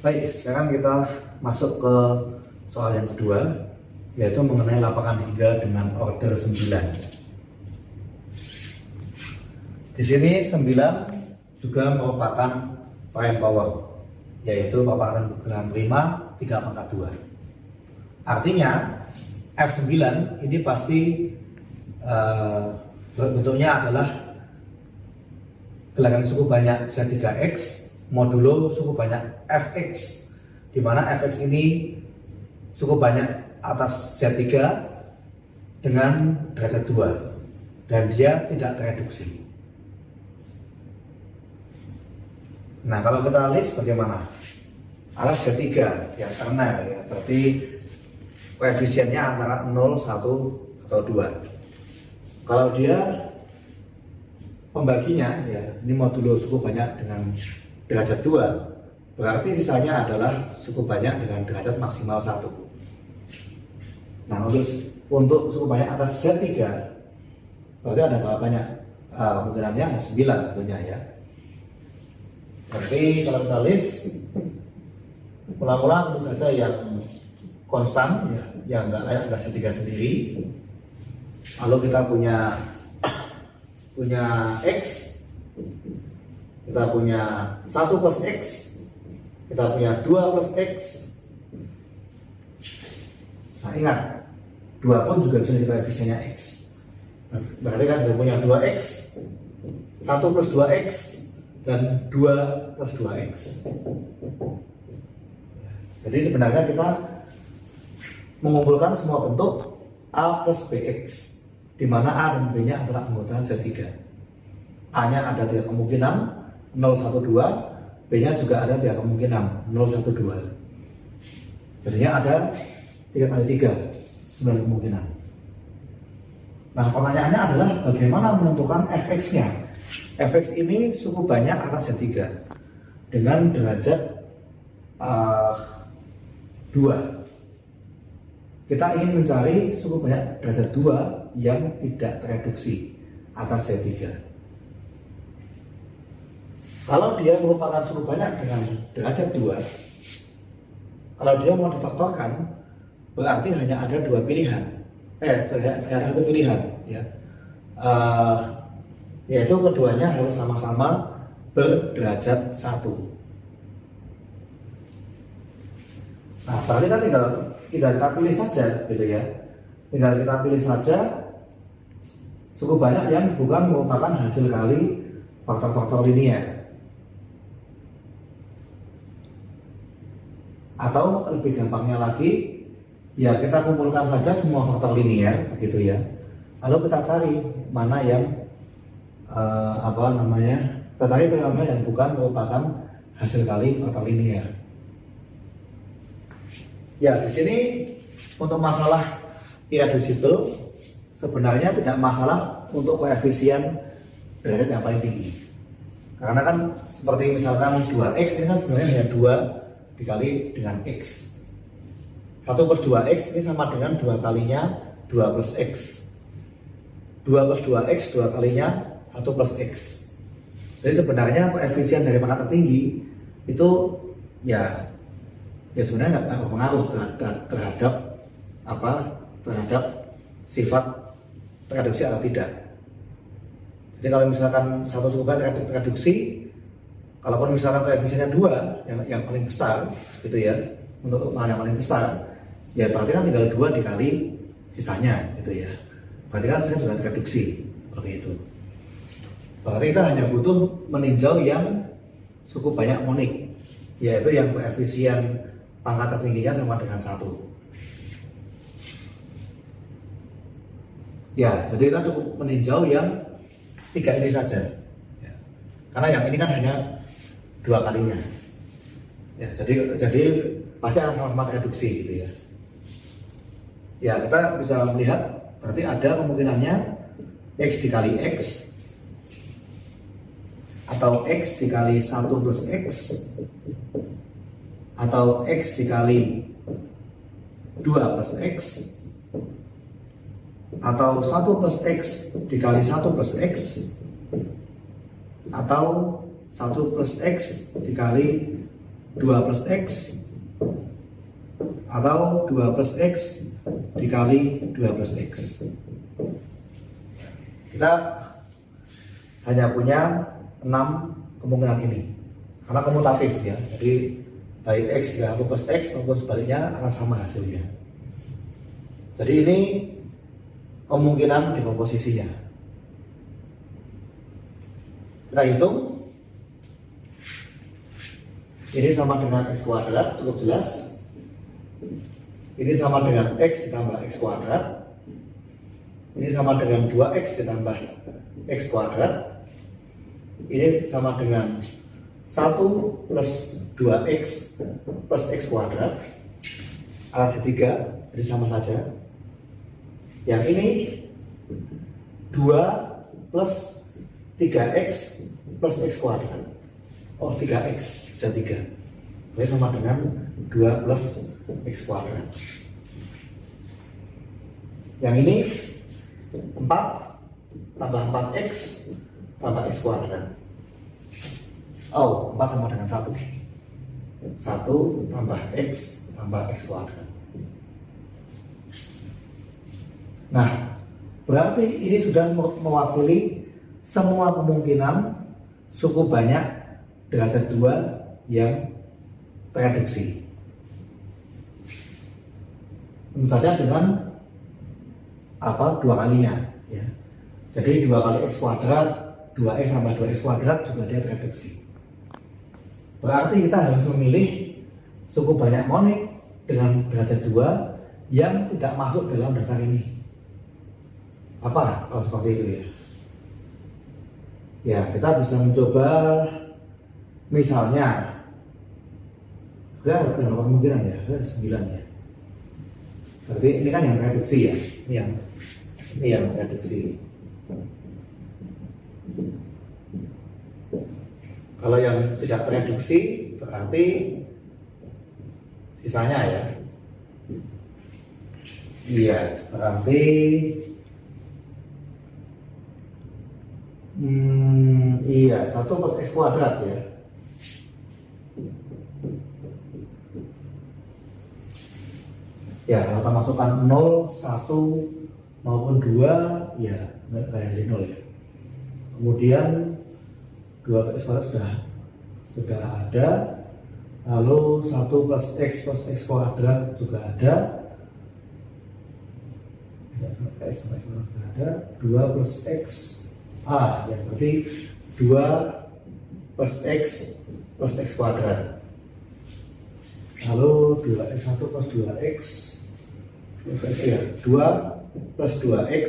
Baik, sekarang kita masuk ke soal yang kedua, yaitu mengenai lapangan hingga dengan order 9. Di sini 9 juga merupakan prime power, yaitu merupakan dengan prima 3 pangkat 2. Artinya F9 ini pasti bentuknya adalah gelakan suku banyak Z3X modulo suku banyak Fx, di mana Fx ini suku banyak atas Z3 dengan derajat 2 dan dia tidak tereduksi. Nah, kalau kita list bagaimana? Atas Z3 ya, karena ya, berarti koefisiennya antara 0, 1, atau 2. Kalau dia pembaginya ya, ini modulo suku banyak dengan derajat 2, berarti sisanya adalah suku banyak dengan derajat maksimal 1. Nah, untuk suku banyak atas Z3 berarti ada berapa banyak? Kemungkinannya ada 9 tentunya ya. Berarti kalau kita list ulang-ulang tentu saja yang konstan ya, yang enggak layak enggak Z3 sendiri. Lalu kita punya X, kita punya 1 plus X, kita punya 2 plus X. Nah, ingat 2 pun juga bisa jadi koefisiennya X. Berarti kan sudah punya 2X, 1 plus 2X, dan 2 plus 2X. Jadi sebenarnya kita mengumpulkan semua bentuk A plus BX, di mana A dan B nya adalah anggota Z3. A nya ada 3 kemungkinan 0, 1, 2, B nya juga ada 3 kemungkinan 0, 1, 2. Jadinya ada 3 kali 3, 9 kemungkinan. Nah, pertanyaannya adalah bagaimana menentukan Fx nya. Fx ini suku banyak atas Z3 dengan derajat 2. Kita ingin mencari suku banyak derajat 2 yang tidak tereduksi atas Z3. Kalau dia merupakan suku banyak dengan derajat 2, kalau dia mau difaktorkan, berarti hanya ada 2 pilihan. Ada 1 pilihan ya. Yaitu keduanya harus sama-sama berderajat 1. Nah, berarti kan tinggal kita pilih saja gitu ya. Tinggal kita pilih saja suku banyak yang bukan merupakan hasil kali faktor-faktor linear. Atau lebih gampangnya lagi, ya kita kumpulkan saja semua faktor linear begitu ya. Lalu kita cari mana yang kita cari yang bukan merupakan hasil kali faktor linear. Ya, di sini untuk masalah irreducible sebenarnya tidak masalah untuk koefisien derajat yang paling tinggi. Karena kan seperti misalkan 2x ini kan sebenarnya hanya 2 dikali dengan x. 1 plus 2x ini sama dengan 2 kalinya 2 plus x. 2 plus 2x 2 kalinya 1 plus x. Jadi sebenarnya koefisien dari pangkat tertinggi itu ya sebenarnya nggak berpengaruh terhadap sifat tereduksi atau tidak. Jadi kalau misalkan satu suku banyak tereduksi, kalaupun misalkan koefisiennya 2 yang paling besar gitu ya, untuk yang paling besar, ya berarti kan tinggal 2 dikali sisanya gitu ya. Berarti kan saya sudah tereduksi seperti itu. Berarti kita hanya butuh meninjau yang suku banyak monik, yaitu yang koefisien pangkat tertingginya sama dengan 1. Ya, jadi kita cukup meninjau yang 3 ini saja ya. Karena yang ini kan hanya 2 kalinya ya, jadi pasti akan sama-sama reduksi gitu ya. Ya, kita bisa melihat berarti ada kemungkinannya X dikali X atau X dikali 1 plus X atau X dikali 2 plus X atau 1 plus X dikali 1 plus X atau 1 plus X dikali 2 plus X atau 2 plus X dikali 2 plus X. Kita hanya punya 6 kemungkinan ini karena komutatif ya, jadi baik X dengan 1 plus X maupun sebaliknya akan sama hasilnya. Jadi ini kemungkinan dekomposisinya. Kita hitung. Ini sama dengan X kuadrat, cukup jelas. Ini sama dengan X ditambah X kuadrat. Ini sama dengan 2X ditambah X kuadrat. Ini sama dengan 1 plus 2X plus X kuadrat. Alasi 3, jadi sama saja. Yang ini 2 plus 3X plus X kuadrat. Oh, 3X bisa 3. Jadi sama dengan 2 plus X kuadrat. Yang ini 4 tambah 4X tambah X kuadrat. Oh, 4 sama dengan 1. 1 tambah X tambah X kuadrat. Nah, berarti ini sudah mewakili semua kemungkinan suku banyak derajat 2 yang tereduksi. Tentu saja dengan dua kalinya ya. Jadi 2 kali X kuadrat, 2X tambah 2X kuadrat juga dia tereduksi. Berarti kita harus memilih suku banyak monik dengan derajat 2 yang tidak masuk dalam daftar ini. Apa kalau seperti itu ya? Ya, kita bisa mencoba misalnya ada berapa kemungkinan ya? Ada 9 ya. Berarti ini kan yang reduksi ya. Ini yang reduksi. Kalau yang tidak tereduksi berarti sisanya ya. Iya, berarti iya 1 plus X kuadrat ya. Ya, kalau kita masukkan 0, 1 maupun 2 ya nggak jadi 0 ya. Kemudian 2 plus X kuadrat sudah ada. Lalu 1 plus X kuadrat juga ada. X sudah ada. 2 plus X ya berarti 2 plus X plus X kuadrat. Lalu 2X1 plus 2X ya 2 plus 2X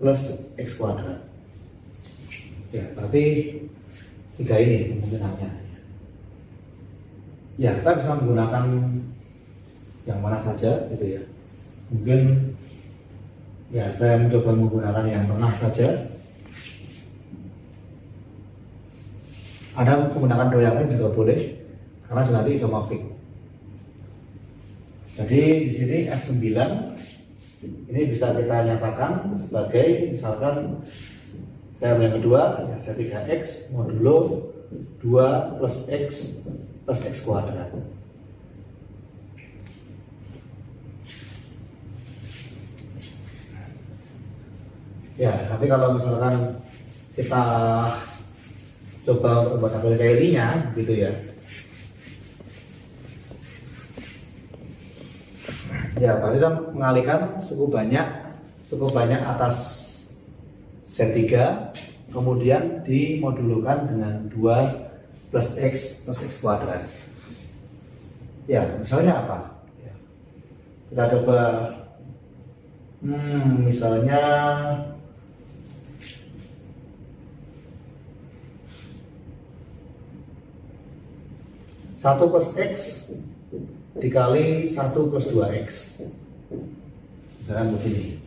plus X kuadrat. Ya berarti 3 ini kemungkinannya. Ya kita bisa menggunakan yang mana saja gitu ya. Mungkin ya saya mencoba menggunakan yang tengah saja. Anda menggunakan dua yang lain juga boleh karena juga nanti isomorfik. Jadi di sini F9 ini bisa kita nyatakan sebagai misalkan variabel yang kedua ya C3X modulo 2 plus X plus X kuadrat. Ya, tapi kalau misalkan kita coba untuk membuat tabel Cayley-nya gitu ya. Ya, berarti kita mengalihkan suku banyak atas Z3 kemudian dimodulukan dengan 2 plus X plus X kuadrat. Ya, misalnya apa? Ya. Kita coba misalnya 1 plus X dikali 1 plus 2X. Misalkan begini.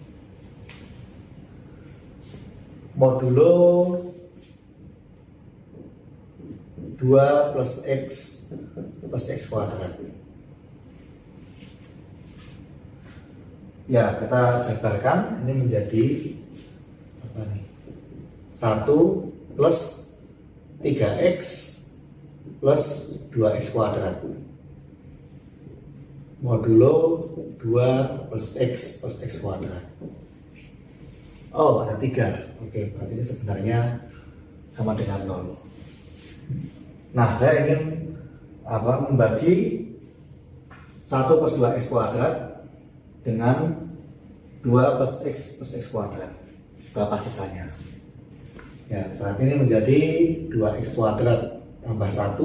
Modulo 2 plus X plus X kuadrat. Ya, kita jabarkan ini menjadi apa nih? 1 plus 3X plus 2x kuadrat modulo 2 plus x kuadrat. Oh, ada 3. Oke, berarti ini sebenarnya sama dengan 0. Nah, saya ingin membagi 1 plus 2x kuadrat dengan 2 plus x kuadrat. Berapa sisanya? Ya, berarti ini menjadi 2x kuadrat tambah 1.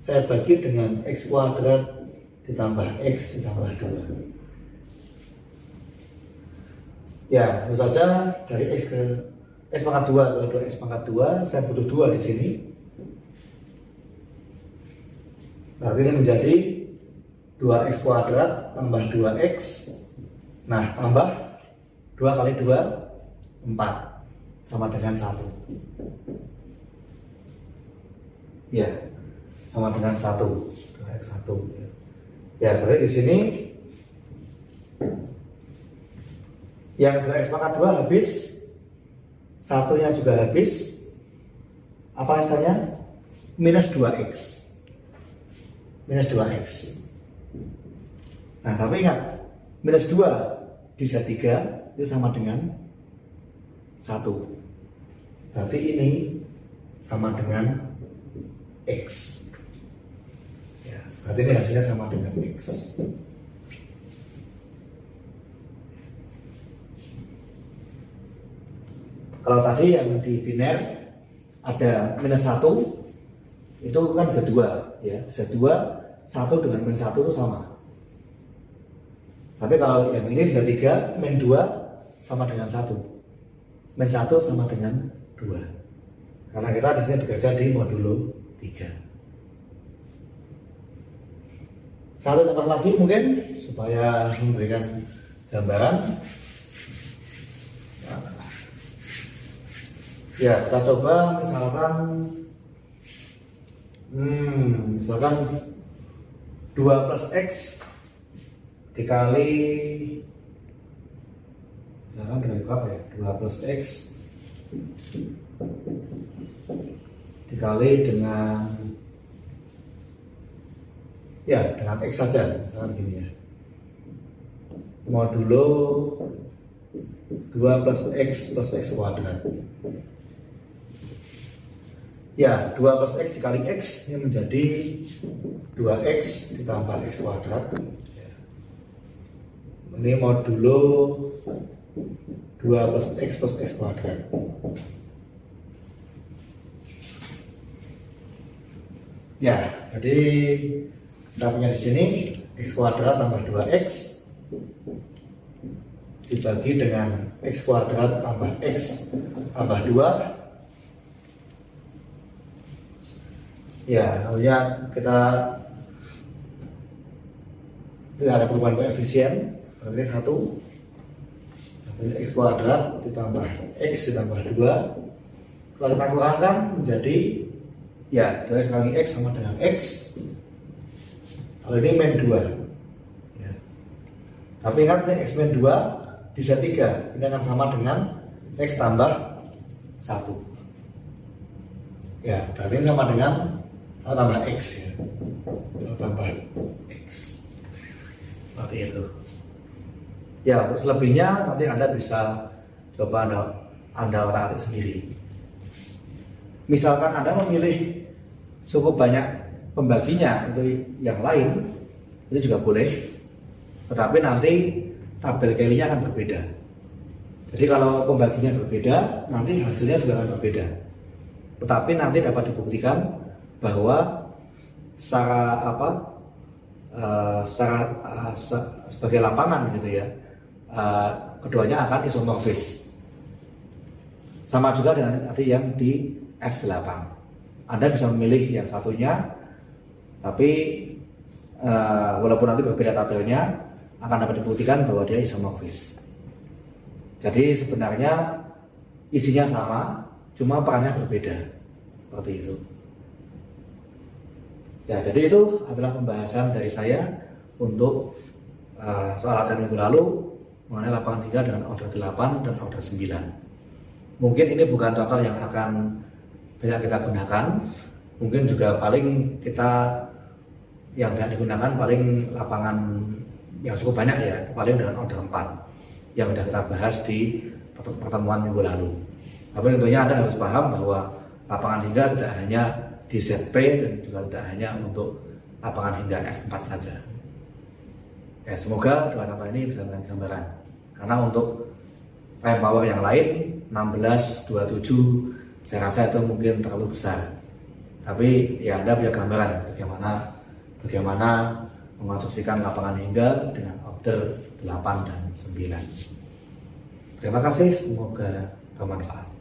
Saya bagi dengan x kuadrat ditambah x ditambah 2. Ya, tentu saja dari x ke x pangkat 2 ke 2x pangkat 2 saya butuh 2 di sini. Berarti ini menjadi 2x kuadrat tambah 2x. Nah, tambah 2 kali 2 4 sama dengan 1. Ya, sama dengan 1. 2x 1. Ya, berarti di sini yang 2x pangkat 2 habis, satunya juga habis. Apa sisanya? Minus 2x. Minus 2x. Nah, tapi ingat, minus 2 bisa 3 itu sama dengan 1. Berarti ini sama dengan x. Ya, berarti ini hasilnya sama dengan x. Kalau tadi yang di biner ada minus 1, itu kan bisa 2, ya. Bisa 2, 1 dengan minus 1 itu sama. Tapi kalau yang ini bisa 3, min 2 sama dengan 1. Min 1 sama dengan 2. Karena kita di sini bekerja di modulo 3. Satu contoh lagi mungkin supaya memberikan gambaran. Ya, kita coba misalkan 2 plus x dikali dengan berapa ya? 2 plus x dikali dengan x saja, misalkan gini ya. Modulo 2 plus x kuadrat. Ya, 2 plus x dikali x ini menjadi 2x ditambah x kuadrat. Ini modulo 2 plus x kuadrat. Ya, jadi kita punya di sini x kuadrat tambah 2x dibagi dengan x kuadrat tambah x tambah 2. Ya, tentunya kita tidak ada perubahan koefisien. Berarti 1 x kuadrat ditambah x ditambah 2. Kalau kita kurangkan menjadi 2x kali x sama dengan x. Kalau ini min 2 ya. Tapi ingat nih, x min 2 bisa 3. Ini akan sama dengan x tambah 1. Ya, berarti ini sama dengan tambah x ya. Tambah x. Seperti itu. Ya, untuk selebihnya nanti Anda bisa coba Anda otak-atik sendiri. Misalkan Anda memilih cukup banyak pembaginya untuk yang lain, itu juga boleh. Tetapi nanti tabel Kelly-nya akan berbeda. Jadi kalau pembaginya berbeda, nanti hasilnya juga akan berbeda. Tetapi nanti dapat dibuktikan bahwa sebagai lapangan gitu ya, keduanya akan isomorfis. Sama juga dengan tadi yang di F8. Anda bisa memilih yang satunya, tapi walaupun nanti berbeda tabelnya, akan dapat dibuktikan bahwa dia isomorfis. Jadi sebenarnya isinya sama, cuma perannya berbeda. Seperti itu. Ya, jadi itu adalah pembahasan dari saya untuk soal latihan minggu lalu mengenai lapangan 3 dengan order 8 dan order 9. Mungkin ini bukan contoh yang akan banyak kita gunakan, Mungkin juga paling kita yang tidak digunakan paling lapangan yang cukup banyak ya, paling dengan order 4 yang sudah kita bahas di pertemuan minggu lalu. Tapi tentunya Anda harus paham bahwa lapangan hingga tidak hanya di ZP dan juga tidak hanya untuk lapangan hingga F4 saja. Ya, semoga dua contoh ini bisa memberikan gambaran. Karena untuk power yang lain 16, 27 saya rasa itu mungkin terlalu besar. Tapi ya Anda punya gambaran bagaimana mengonstruksikan lapangan hingga dengan order 8 dan 9. Terima kasih, semoga bermanfaat.